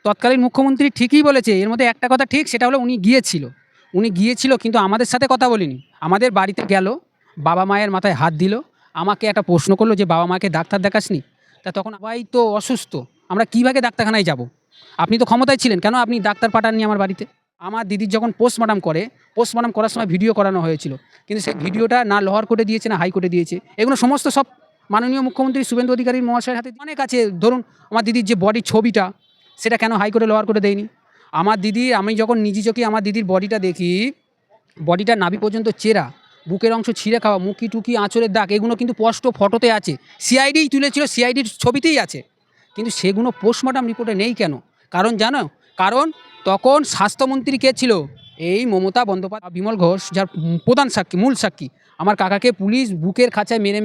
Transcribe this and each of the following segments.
তৎকালীন মুখ্যমন্ত্রী ঠিকই বলেছে, এর মধ্যে একটা কথা ঠিক, সেটা হলো উনি গিয়েছিল কিন্তু আমাদের সাথে কথা বলিনি। আমাদের বাড়িতে গেল, বাবা মায়ের মাথায় হাত দিল, আমাকে একটা প্রশ্ন করলো যে বাবা মাকে ডাক্তার দেখাসনি। তা তখন সবাই তো অসুস্থ, আমরা কীভাবে ডাক্তারখানায় যাব? আপনি তো ক্ষমতায় ছিলেন, কেন আপনি ডাক্তার পাঠাননি আমার বাড়িতে? আমার দিদির যখন পোস্টমর্টম করার সময় ভিডিও করানো হয়েছিল, কিন্তু সেই ভিডিওটা না লোয়ার কোর্টে দিয়েছে না হাইকোর্টে দিয়েছে। এগুলো সমস্ত সব মাননীয় মুখ্যমন্ত্রী শুভেন্দু অধিকারী মহাশয়ের হাতে অনেক আছে। ধরুন আমার দিদির যে বডির ছবিটা, সেটা কেন হাইকোর্টে লোয়ার কোর্টে দেয়নি? আমি যখন নিজে চোখে আমার দিদির বডিটা দেখি, বডিটা নাভি পর্যন্ত চেরা, বুকের অংশ ছিঁড়ে খাওয়া, মুখি টুকি আঁচড়ের দাগ, এগুলো কিন্তু স্পষ্ট ফটোতে আছে, সিআইডিই তুলেছিল, সিআইডির ছবিতেই আছে, কিন্তু সেগুলো পোস্টমর্টম রিপোর্টে নেই কেন? কারণ জানো, কারণ তখন স্বাস্থ্যমন্ত্রী কে ছিল? এই মমতা বন্দ্যোপাধ্যায়, বিমল ঘোষ, যার প্রধান সাক্ষী, মূল সাক্ষী। আমার কাকাকে পুলিশ বুকের খাঁচায় মেরে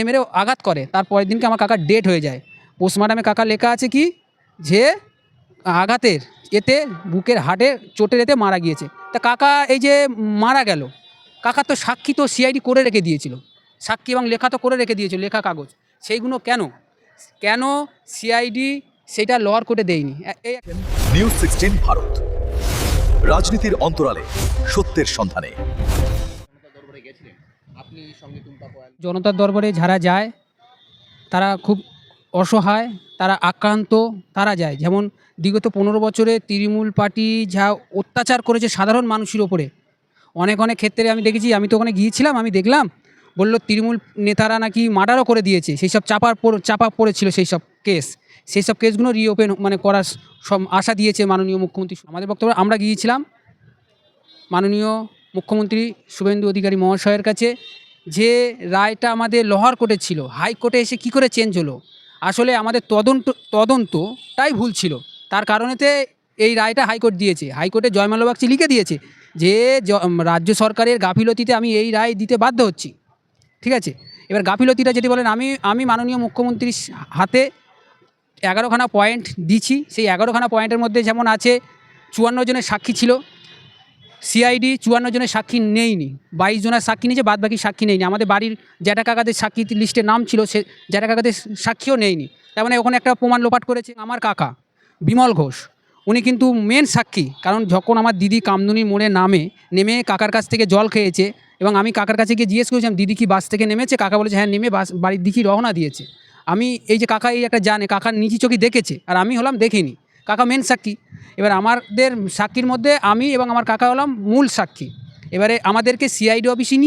মেরে আঘাত করে, তার পরের দিনকে আমার কাকার ডেট হয়ে যায়। পোস্টমর্টমে কাকা লেখা আছে কি, যে আঘাতের এতে বুকের হাড়ে চোটের এতে মারা গিয়েছে। তা কাকা এই যে মারা গেল, কাকা তো সাক্ষী তো সিআইডি করে রেখে দিয়েছিল, সাক্ষী এবং লেখা তো করে রেখে দিয়েছিল, লেখা কাগজ, সেইগুলো কেন সিআইডি সেটা লোয়ার কোর্টে দেয়নি? নিউজ 16 ভারত, রাজনীতির অন্তরালে সত্যের সন্ধানে। জনতার দরবারে যারা যায় তারা খুব অসহায়, তারা আক্রান্ত, তারা যায়। যেমন বিগত 15 বছরে তৃণমূল পার্টি যা অত্যাচার করেছে সাধারণ মানুষের ওপরে, অনেক ক্ষেত্রে আমি দেখেছি। আমি তো ওখানে গিয়েছিলাম, আমি দেখলাম, বললো তৃণমূল নেতারা নাকি মার্ডারও করে দিয়েছে, সেই সব চাপা পড়েছিল সেই সব কেসগুলো রিওপেন করার সব আশা দিয়েছে মাননীয় মুখ্যমন্ত্রী। আমাদের বক্তব্য, আমরা গিয়েছিলাম মাননীয় মুখ্যমন্ত্রী শুভেন্দু অধিকারী মহাশয়ের কাছে, যে রায়টা আমাদের লোয়ার কোর্টে ছিল, হাইকোর্টে এসে কি করে চেঞ্জ হলো? আসলে আমাদের তদন্তটাই ভুল ছিল, তার কারণেতে এই রায়টা হাইকোর্ট দিয়েছে। হাইকোর্টে জয়মাল্য বাগচি লিখে দিয়েছে যে রাজ্য সরকারের গাফিলতিতে আমি এই রায় দিতে বাধ্য হচ্ছি। ঠিক আছে, এবার গাফিলতিটা যদি বলেন, আমি মাননীয় মুখ্যমন্ত্রীর হাতে 11খানা পয়েন্ট দিচ্ছি। সেই 11খানা পয়েন্টের মধ্যে যেমন আছে 54 জনের সাক্ষী ছিল, সিআইডি 54 জনের সাক্ষী নেইনি, 22 জনের সাক্ষী নিয়েছে, বাদ বাকি সাক্ষী নেইনি। আমাদের বাড়ির জ্যাঠা কাকাদের সাক্ষী লিস্টে নাম ছিল, সে জ্যাঠা কাকাদের সাক্ষীও নেইনি। তার মানে ওখানে একটা প্রমাণ লোপাট করেছে। আমার কাকা বিমল ঘোষ, উনি কিন্তু মেন সাক্ষী, কারণ যখন আমার দিদি কামদুনি মোড়ে নেমে কাকার কাছ থেকে জল খেয়েছে, এবং আমি কাকার কাছে গিয়ে জিজ্ঞেস করেছিলাম দিদি কি বাস থেকে নেমেছে? কাকা বলেছে হ্যাঁ নেমে বাড়ির দিকেই রওনা দিয়েছে। আমি এই যে কাকা এই একটা জানে, কাকার নিজি চোখে দেখেছে, আর আমি হলাম দেখিনি, কাকা মেন সাক্ষী। এবার আমাদের সাক্ষীর মধ্যে আমি এবং আমার কাকা হলাম মূল সাক্ষী। এবারে আমাদেরকে সিআইডি অফিসে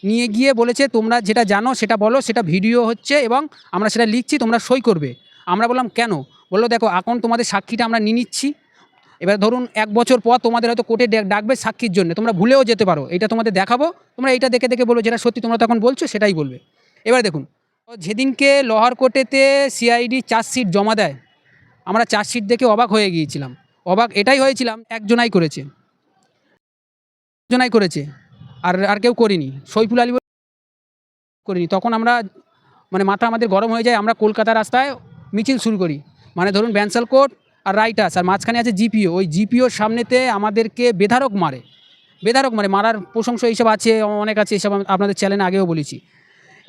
নিয়ে গিয়ে বলেছে তোমরা যেটা জানো সেটা বলো, সেটা ভিডিও হচ্ছে এবং আমরা সেটা লিখছি, তোমরা সই করবে। আমরা বললাম কেন? বললো দেখো এখন তোমাদের সাক্ষীটা আমরা নিয়ে নিচ্ছি, এবার ধরুন 1 বছর পর তোমাদের হয়তো কোর্টে ডাকবে সাক্ষীর জন্য, তোমরা ভুলেও যেতে পারো, এটা তোমাদের দেখাবো, তোমরা এটা দেখে বলবে যেটা সত্যি তোমরা তখন বলছো সেটাই বলবে। এবার দেখুন, যেদিনকে লোয়ার কোর্টেতে সিআইডি চার্জশিট জমা দেয়, আমরা চার্জশিট দেখে অবাক হয়ে গিয়েছিলাম। অবাক এটাই হয়েছিলাম, একজনাই করেছে, আর কেউ করিনি, সইফুল আলী করিনি। তখন আমরা মাথা আমাদের গরম হয়ে যায়, আমরা কলকাতা রাস্তায় মিছিল শুরু করি, ধরুন ব্যান্সাল কোর্ট আর রাইটার্স, আর মাঝখানে আছে জিপিও। ওই জিপিওর সামনেতে আমাদেরকে বেধারক মারে, মারার প্রশংসা এইসব আছে, অনেক আছে, এইসব আপনাদের চ্যানেলে আগেও বলেছি।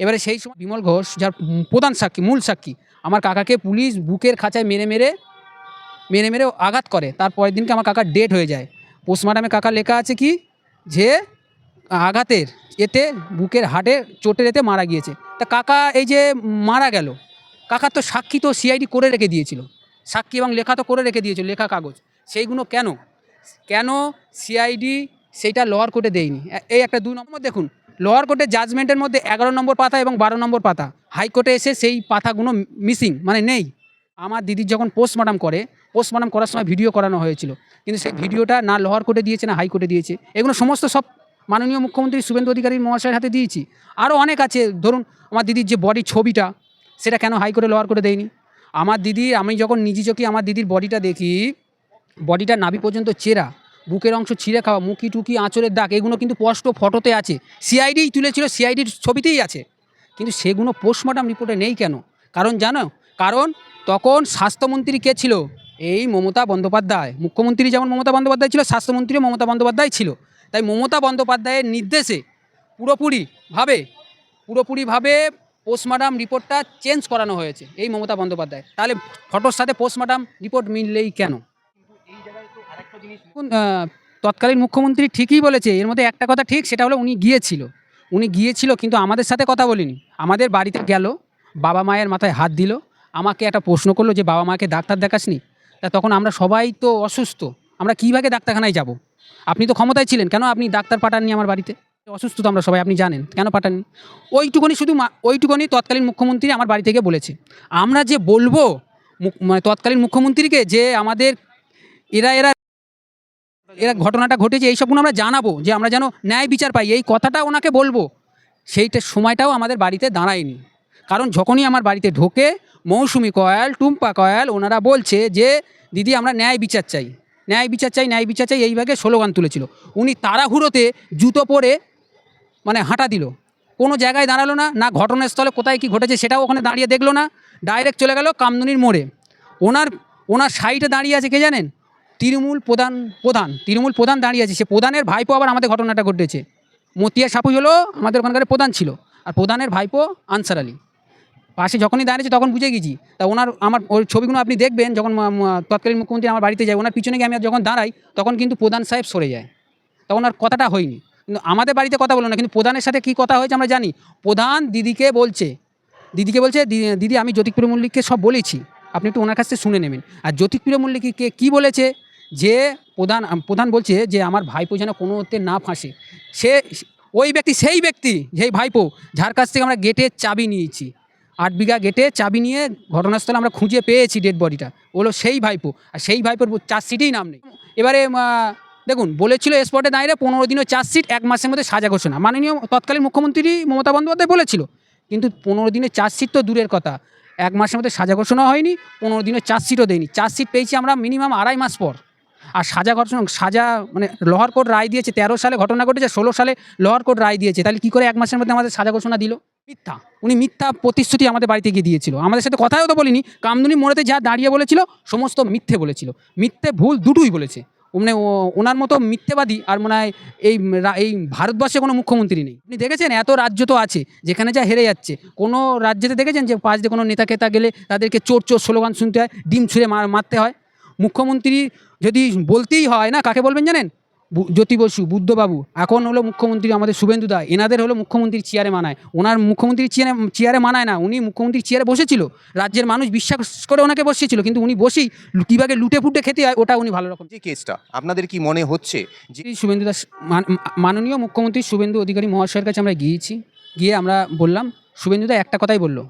এবারে সেই সময় বিমল ঘোষ, যার প্রধান সাক্ষী, মূল সাক্ষী, আমার কাকাকে পুলিশ বুকের খাঁচায় মেরে আঘাত করে, তার পরের দিনকে আমার কাকার ডেট হয়ে যায়। পোস্টমর্টমে কাকার লেখা আছে কি, যে আঘাতের এতে বুকের হাড়ে চোটের এতে মারা গিয়েছে। তা কাকা এই যে মারা গেল, কাকার তো সাক্ষী তো সিআইডি করে রেখে দিয়েছিল, সাক্ষী এবং লেখা তো করে রেখে দিয়েছিল, লেখা কাগজ, সেইগুলো কেন সিআইডি সেইটা লোয়ার কোর্টে দেয়নি? এই একটা 2 নম্বর দেখুন, লোয়ার কোর্টের জাজমেন্টের মধ্যে 11 নম্বর পাতা এবং 12 নম্বর পাতা, হাইকোর্টে এসে সেই পাতাগুলো মিসিং, নেই। আমার দিদির যখন পোস্টমর্টম করার সময় ভিডিও করানো হয়েছিল, কিন্তু সেই ভিডিওটা না লোয়ার কোর্টে দিয়েছে না হাইকোর্টে দিয়েছে। এগুলো সমস্ত সব মাননীয় মুখ্যমন্ত্রী শুভেন্দু অধিকারী মহাশয়ের হাতে দিয়েছি। আরও অনেক আছে, ধরুন আমার দিদির যে বডির ছবিটা, সেটা কেন হাইকোর্টে লোয়ার কোর্টে দেয়নি? আমি যখন নিজে চোখে আমার দিদির বডিটা দেখি, বডিটা নাভি পর্যন্ত চেরা, বুকের অংশ ছিঁড়ে খাওয়া, মুখি টুকি আঁচড়ের দাগ, এগুলো কিন্তু স্পষ্ট ফটোতে আছে, সিআইডিই তুলেছিল, সিআইডির ছবিতেই আছে, কিন্তু সেগুলো পোস্টমর্টম রিপোর্টে নেই কেন? কারণ জানো, কারণ তখন স্বাস্থ্যমন্ত্রী কে ছিল? এই মমতা বন্দ্যোপাধ্যায়, মুখ্যমন্ত্রী যেমন মমতা বন্দ্যোপাধ্যায় ছিল, স্বাস্থ্যমন্ত্রীও মমতা বন্দ্যোপাধ্যায় ছিল। তাই মমতা বন্দ্যোপাধ্যায়ের নির্দেশে পুরোপুরিভাবে পোস্টমর্টম রিপোর্টটা চেঞ্জ করানো হয়েছে এই মমতা বন্দ্যোপাধ্যায়। তাহলে ফটোর সাথে পোস্টমর্টম রিপোর্ট মিললেই কেন? দেখুন, তৎকালীন মুখ্যমন্ত্রী ঠিকই বলেছে, এর মধ্যে একটা কথা ঠিক, সেটা হলো উনি গিয়েছিল কিন্তু আমাদের সাথে কথা বলিনি। আমাদের বাড়িতে গেল, বাবা মায়ের মাথায় হাত দিল, আমাকে একটা প্রশ্ন করলো যে বাবা মাকে ডাক্তার দেখাসনি? তা তখন আমরা সবাই তো অসুস্থ, আমরা কীভাবে ডাক্তারখানায় যাব? আপনি তো ক্ষমতায় ছিলেন, কেন আপনি ডাক্তার পাঠাননি আমার বাড়িতে? অসুস্থ তো আমরা সবাই, আপনি জানেন, কেন পাঠাননি? ওইটুকুনি তৎকালীন মুখ্যমন্ত্রী আমার বাড়ি থেকে বলেছে। আমরা যে বলবো মানে তৎকালীন মুখ্যমন্ত্রীকে যে আমাদের এরা এরা এরা ঘটনাটা ঘটেছে, এইসবগুলো আমরা জানাবো, যে আমরা যেন ন্যায় বিচার পাই, এই কথাটা ওনাকে বলবো, সেইটা সময়টাও আমাদের বাড়িতে দাঁড়ায়নি। কারণ যখনই আমার বাড়িতে ঢোকে মৌসুমি কয়াল, টুম্পা কয়াল, ওনারা বলছে যে দিদি আমরা ন্যায় বিচার চাই, ন্যায় বিচার চাই, ন্যায় বিচার চাই, এইভাবে স্লোগান তুলেছিল। উনি তাড়াহুড়োতে জুতো পরে মানে হাঁটা দিল, কোনো জায়গায় দাঁড়ালো না, না ঘটনাস্থলে কোথায় কী ঘটেছে সেটাও ওখানে দাঁড়িয়ে দেখলো না, ডাইরেক্ট চলে গেল কামদুনির মোড়ে। ওনার সাইডে দাঁড়িয়ে আছে কে জানেন? তৃণমূল প্রধান দাঁড়িয়ে আছে। সে প্রধানের ভাইপো আবার আমাদের ঘটনাটা ঘটেছে। মতিয়া সাপুই হলো আমাদের ওখানকার প্রধান ছিল, আর প্রধানের ভাইপো আনসার আলী। পাশে যখনই দাঁড়িয়েছে তখন বুঝে গেছি। তা আমার ওই ছবিগুলো আপনি দেখবেন, যখন তৎকালীন মুখ্যমন্ত্রী আমার বাড়িতে যায়, ওনার পিছনে গিয়ে আমি যখন দাঁড়াই তখন কিন্তু প্রধান সাহেব সরে যায়, তখন আর কথাটা হয়নি। কিন্তু আমাদের বাড়িতে কথা বলো না, কিন্তু প্রধানের সাথে কী কথা হয়েছে আমরা জানি। প্রধান দিদিকে বলছে দিদি আমি জ্যোতিপ্রিয় মল্লিককে সব বলেছি, আপনি একটু ওনার কাছ থেকে শুনে নেবেন। আর জ্যোতিপ্রিয় মল্লিককে কী বলেছে, যে প্রধান বলছে যে আমার ভাইপো যেন কোনোতে না ফাঁসে। সেই ব্যক্তি যেই ভাইপো, যার কাছ থেকে আমরা গেটের চাবি নিয়েছি, 8 বিঘা গেটে চাবি নিয়ে ঘটনাস্থলে আমরা খুঁজে পেয়েছি ডেড বডিটা, হলো সেই ভাইপো। আর সেই ভাইপোর চার্জশিটেই নাম নেই। এবারে দেখুন, বলেছিল স্পটে দাঁড়িয়ে 15 দিনের চার্জশিট, 1 মাসের মধ্যে সাজা ঘোষণা। মাননীয় তৎকালীন মুখ্যমন্ত্রী মমতা বন্দ্যোপাধ্যায় বলেছিল, কিন্তু 15 দিনের চার্জশিট তো দূরের কথা, 1 মাসের মধ্যে সাজা ঘোষণা হয়নি, 15 দিনের চার্জশিটও দেয়নি। চার্জশিট পেয়েছি আমরা মিনিমাম 2.5 মাস পর। আর সাজা মানে লোহার কোর্ট রায় দিয়েছে, 13 সালে ঘটনা ঘটেছে, 16 সালে লোহার কোর্ট রায় দিয়েছে, তাহলে কী করে 1 মাসের মধ্যে আমাদের সাজা ঘোষণা দিল? উনি মিথ্যা প্রতিশ্রুতি আমাদের বাড়িতে গিয়ে দিয়েছিল, আমাদের সাথে কথাও তো বলিনি। কামদুনি মোড়েতে যা দাঁড়িয়ে বলেছিল সমস্ত মিথ্যে বলেছিল, মিথ্যে ভুল দুটোই বলেছে। মানে ওনার মতো মিথ্যেবাদী আর মনে হয় এই ভারতবর্ষে কোনো মুখ্যমন্ত্রী নেই। আপনি দেখেছেন এত রাজ্য তো আছে যেখানে যা হেরে যাচ্ছে, কোনো রাজ্যেতে দেখেছেন যে পাশ দিয়ে কোনো নেতা কেতা গেলে তাদেরকে চোর স্লোগান শুনতে হয়, ডিম ছুঁড়ে মারতে হয়? মুখ্যমন্ত্রী যদি বলতেই হয় না, কাকে বলবেন জানেন? জ্যোতি বসু, বুদ্ধবাবু, এখন হলো মুখ্যমন্ত্রী আমাদের শুভেন্দু দা, এনাদের হলো মুখ্যমন্ত্রীর চেয়ারে মানায়। ওনার মুখ্যমন্ত্রীর চেয়ারে মানায় না, উনি মুখ্যমন্ত্রীর চেয়ারে বসেছিল, রাজ্যের মানুষ বিশ্বাস করে ওনাকে বসিয়েছিল, কিন্তু উনি বসেই কীভাবে লুটে ফুটে খেতে হয় ওটা উনি ভালো রকম। যে কেসটা আপনাদের কি মনে হচ্ছে যে শুভেন্দু দাস, মাননীয় মুখ্যমন্ত্রী শুভেন্দু অধিকারী মহাশয়ের কাছে আমরা গিয়ে আমরা বললাম, শুভেন্দুদা একটা কথাই বললো,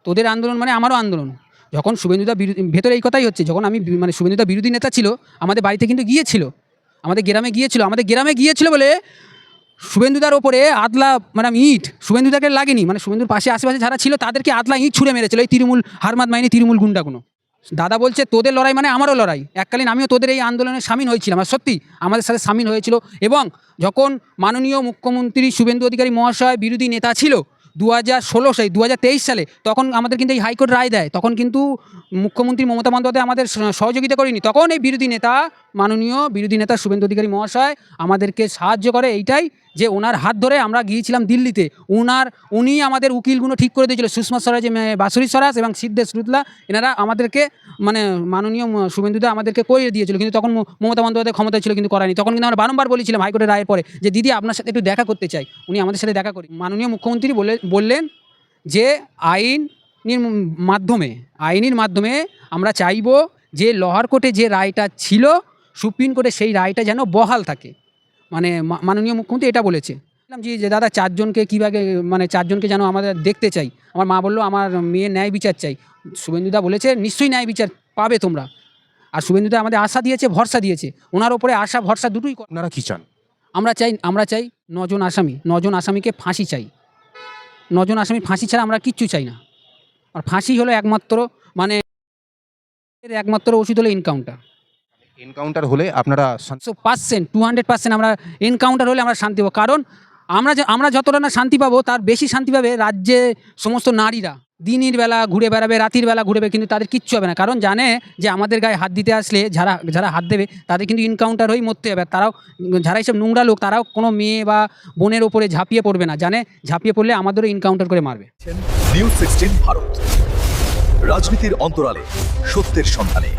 তোদের আন্দোলন মানে আমারও আন্দোলন। যখন শুভেন্দুদা ভেতরে এই কথাই হচ্ছে, যখন আমি মানে শুভেন্দুদা বিরোধী নেতা ছিল, আমাদের বাড়িতে কিন্তু গিয়েছিল, আমাদের গ্রামে গিয়েছিল বলে শুভেন্দুদার ওপরে আদলা মানে ইট শুভেন্দুদাকে লাগেনি, মানে শুভেন্দুর পাশে আশেপাশে যারা ছিল তাদেরকে আদলা ইট ছুঁড়ে মেরেছিল এই তৃণমূল হারমাত মাইনি তৃণমূল গুন্ডাগুলো। দাদা বলছে তোদের লড়াই মানে আমারও লড়াই, এককালীন আমিও তোদের এই আন্দোলনে সামিল হয়েছিলাম, আর সত্যি আমাদের সাথে সামিল হয়েছিল। এবং যখন মাননীয় মুখ্যমন্ত্রী শুভেন্দু অধিকারী মহাশয় বিরোধী নেতা ছিল 2023 সালে, তখন আমাদের কিন্তু এই হাইকোর্ট রায় দেয়, তখন কিন্তু মুখ্যমন্ত্রী মমতা বন্দ্যোপাধ্যায় আমাদের সহযোগিতা করেনি, তখন এই মাননীয় বিরোধী নেতা শুভেন্দু অধিকারী মহাশয় আমাদেরকে সাহায্য করে, এইটাই যে ওনার হাত ধরে আমরা গিয়েছিলাম দিল্লিতে, উনি আমাদের উকিলগুলো ঠিক করে দিয়েছিল, সুষমা স্বরাজ, বাসুরি স্বরাজ এবং সিদ্ধেশ রুতলা, এনারা আমাদেরকে মানে মাননীয় শুভেন্দুদা আমাদেরকে করিয়ে দিয়েছিল, কিন্তু তখন মমতা বন্দ্যোপাধ্যায় ক্ষমতায় ছিল কিন্তু করায়নি। তখন কিন্তু আমরা বারংবার বলেছিলাম হাইকোর্টের রায়ের পরে যে দিদি আপনার সাথে একটু দেখা করতে চাই, উনি আমাদের সাথে দেখা করি। মাননীয় মুখ্যমন্ত্রী বললেন যে আইনের মাধ্যমে আমরা চাইব যে লোহার কোর্টে যে রায়টা ছিল সুপ্রিম কোর্টে, সেই রায়টা যেন বহাল থাকে। মানে মাননীয় মুখ্যমন্ত্রী এটা বলেছে। বললাম যে দাদা 4 জনকে কীভাবে মানে 4 জনকে যেন আমাদের দেখতে চাই। আমার মা বললো আমার মেয়ের ন্যায় বিচার চাই। শুভেন্দুদা বলেছে নিশ্চয়ই ন্যায় বিচার পাবে তোমরা। আর শুভেন্দুদা আমাদের আশা দিয়েছে, ভরসা দিয়েছে, ওনার ওপরে আশা ভরসা দুটোই। আপনারা কি চান? আমরা চাই 9 জন আসামিকে ফাঁসি চাই। 9 জন আসামি ফাঁসি ছাড়া আমরা কিচ্ছু চাই না। আর ফাঁসি হলো একমাত্র ওষুধ হলো এনকাউন্টার হলে আপনারা 200% আমরা এনকাউন্টার হলে আমরা শান্তি পাবো। কারণ আমরা যতটা না শান্তি পাবো তার বেশি শান্তি পাবে রাজ্যে সমস্ত নারীরা। দিনের বেলা ঘুরে বেড়াবে, রাতের বেলা ঘুরবে, কিন্তু তাদের কিচ্ছু হবে না, কারণ জানে যে আমাদের গায়ে হাত দিতে আসলে যারা যারা হাত দেবে তাদের কিন্তু এনকাউন্টার হয়েই মরতে হবে। আর তারাও যারা এইসব নোংরা লোক তারাও কোনো মেয়ে বা বোনের ওপরে ঝাঁপিয়ে পড়বে না, জানে ঝাঁপিয়ে পড়লে আমাদেরও এনকাউন্টার করে মারবে। নিউজ 16 ভারত, রাজনীতির অন্তরালে সত্যের সন্ধানে।